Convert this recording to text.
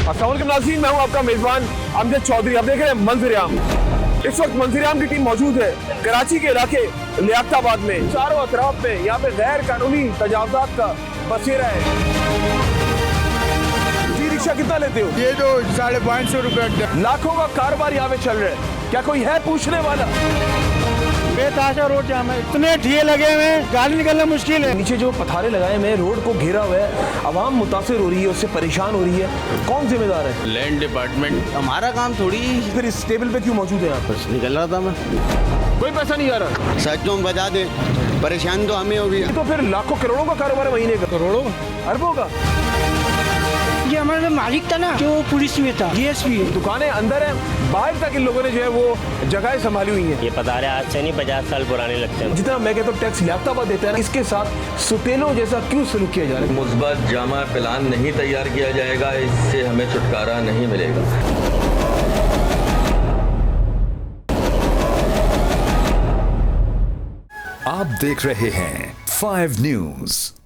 अस्सलाम वालेकुम नाज़रीन, मैं हूं आपका मेजबान अमजद चौधरी। आप देख रहे हैं मंजर आम। इस वक्त मंजर आम की टीम मौजूद है कराची के इलाके लियाकताबाद में। चारों अतराफ में यहाँ पे गैर कानूनी तजावजात का बसेरा है। ई रिक्शा कितना लेते हो? ये तो 550 रुपये। लाखों का कारोबार यहाँ पे चल रहा है, क्या कोई है पूछने वाला? बेतहाशा रोड जाम है, इतने ठिए लगे हुए हैं, गाड़ी निकलना मुश्किल है। नीचे जो पथारे लगाए हुए हैं, रोड को घेरा हुआ है, आवाम मुतासिर हो रही है, उससे परेशान हो रही है। कौन जिम्मेदार है? Land department. हमारा काम थोड़ी। फिर इस टेबल पे क्यों मौजूद है यहाँ पर? निकल रहा था मैं। कोई पैसा नहीं आ रहा सच तो बता दे, परेशान तो हमें हो गया। तो फिर लाखों करोड़ों का कारोबार है महीने का। करोड़ों अरबों का। ये हमारा मालिक था ना, जो पुलिस में था, डीएसपी। दुकानें अंदर है, बाहर तक इन लोगों ने जो है वो जगह संभाली हुई है। ये पता रहे आज से नहीं 50 साल पुराने लगते हैं। जितना मैं कहता हूँ टैक्स लियाकताबाद देता है ना, इसके साथ सुतेलों जैसा क्यों सलूक किया जा रहा है? मुस्बत जामा प्लान नहीं तैयार किया जाएगा, इससे हमें छुटकारा नहीं मिलेगा। आप देख रहे हैं 5 न्यूज़।